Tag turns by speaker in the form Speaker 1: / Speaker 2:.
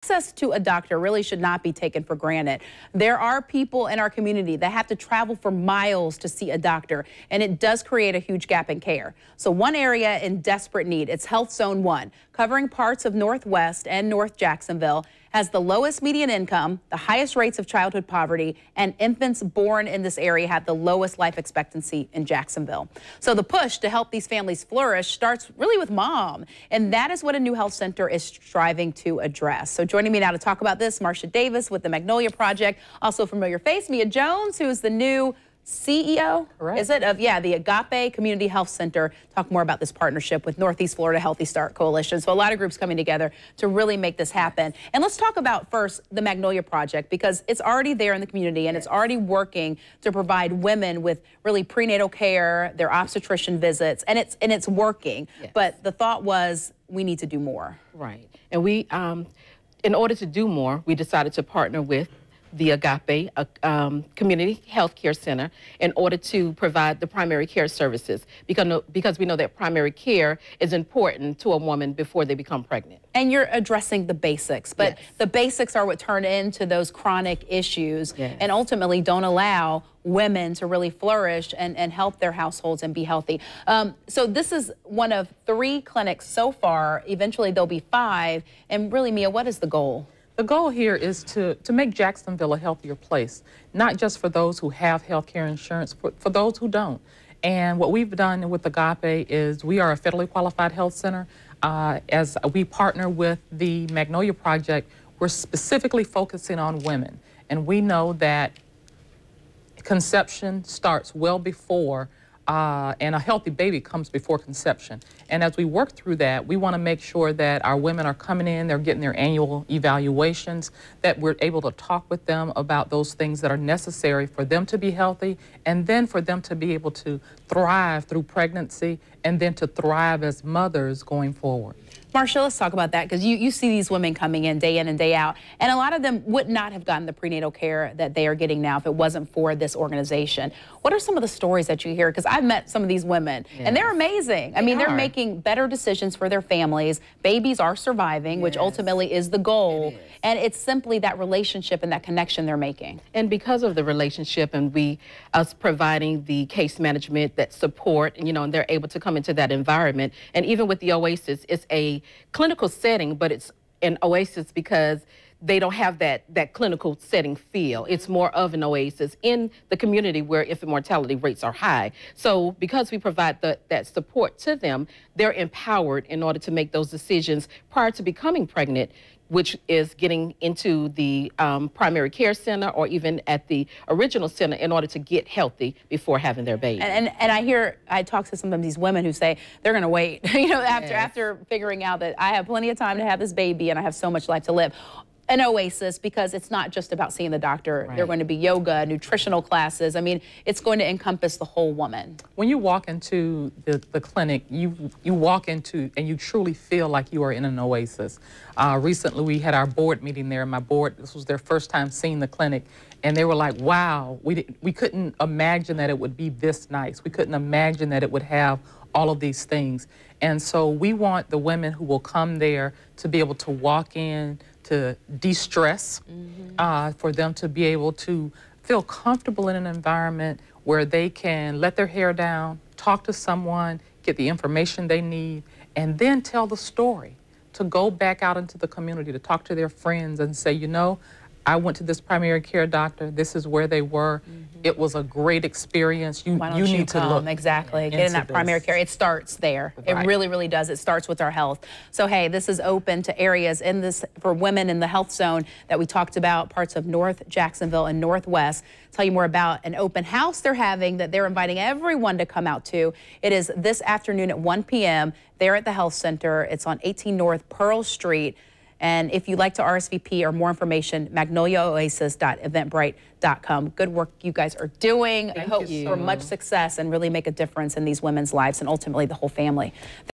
Speaker 1: Access to a doctor really should not be taken for granted. There are people in our community that have to travel for miles to see a doctor, and it does create a huge gap in care. So one area in desperate need, it's Health Zone 1, covering parts of Northwest and North Jacksonville, has the lowest median income, the highest rates of childhood poverty, and infants born in this area have the lowest life expectancy in Jacksonville. So the push to help these families flourish starts really with mom, and that is what a new health center is striving to address. So joining me now to talk about this, Marsha Davis with the Magnolia Project, also familiar face, Mia Jones, who is the new CEO,
Speaker 2: Correct.
Speaker 1: Is it, of the Agape Community Health Center. Talk more about this partnership with Northeast Florida Healthy Start Coalition. So a lot of groups coming together to really make this happen. And let's talk about first the Magnolia Project, because it's already there in the community and it's already working to provide women with really prenatal care, their obstetrician visits, and it's working.
Speaker 2: Yes.
Speaker 1: But the thought was we need to do more.
Speaker 2: Right. And we, in order to do more, we decided to partner with the Agape Community Health Care Center in order to provide the primary care services, because we know that primary care is important to a woman before they become pregnant.
Speaker 1: And you're addressing the basics, but
Speaker 2: Yes.
Speaker 1: the basics are what turn into those chronic issues,
Speaker 2: Yes.
Speaker 1: and ultimately don't allow women to really flourish and help their households and be healthy. So this is one of 3 clinics so far. Eventually there'll be 5. And really, Mia, what is the goal?
Speaker 3: The goal here is to make Jacksonville a healthier place, not just for those who have health care insurance, but for those who don't. And what we've done with Agape is we are a federally qualified health center. As we partner with the Magnolia Project, we're specifically focusing on women. And we know that conception starts well before and a healthy baby comes before conception. And as we work through that, we want to make sure that our women are coming in, they're getting their annual evaluations, that we're able to talk with them about those things that are necessary for them to be healthy, and then for them to be able to thrive through pregnancy, and then to thrive as mothers going forward.
Speaker 1: Marsha, let's talk about that, because you see these women coming in and day out, and a lot of them would not have gotten the prenatal care that they are getting now if it wasn't for this organization. What are some of the stories that you hear? Because I've met some of these women,
Speaker 2: Yes.
Speaker 1: and they're amazing. I mean, they're making better decisions for their families. Babies are surviving, which
Speaker 2: Yes.
Speaker 1: ultimately is the goal.
Speaker 2: It is.
Speaker 1: And it's simply that relationship and that connection they're making.
Speaker 2: And because of the relationship and us providing the case management, that support, and they're able to come into that environment. And even with the Oasis, it's a clinical setting, but it's an Oasis because they don't have that clinical setting feel. It's more of an oasis in the community where infant mortality rates are high. So because we provide that support to them, they're empowered in order to make those decisions prior to becoming pregnant, which is getting into the primary care center or even at the original center in order to get healthy before having their baby.
Speaker 1: And I talk to some of these women who say they're going to wait, after figuring out that I have plenty of time to have this baby and I have so much life to live. An oasis, because it's not just about seeing the doctor.
Speaker 2: Right.
Speaker 1: There are going to be yoga, nutritional classes. I mean, it's going to encompass the whole woman.
Speaker 3: When you walk into the clinic, you walk into and you truly feel like you are in an oasis. Recently, we had our board meeting there. My board, this was their first time seeing the clinic, and they were like, wow, we couldn't imagine that it would be this nice. We couldn't imagine that it would have all of these things. And so we want the women who will come there to be able to walk in, to de-stress, for them to be able to feel comfortable in an environment where they can let their hair down, talk to someone, get the information they need, and then tell the story, to go back out into the community, to talk to their friends and say, I went to this primary care doctor, this is where they were. It was a great experience. You need to look.
Speaker 1: Exactly. Get in that primary care. It starts there. Right. It really, really does. It starts with our health. So, hey, this is open to areas for women in the health zone that we talked about, parts of North Jacksonville and Northwest. Tell you more about an open house they're having that they're inviting everyone to come out to. It is this afternoon at 1 p.m. there at the health center. It's on 18 North Pearl Street. And if you'd like to RSVP or more information, magnoliaoasis.eventbrite.com. Good work you guys are doing. I hope for much success and really make a difference in these women's lives and ultimately the whole family.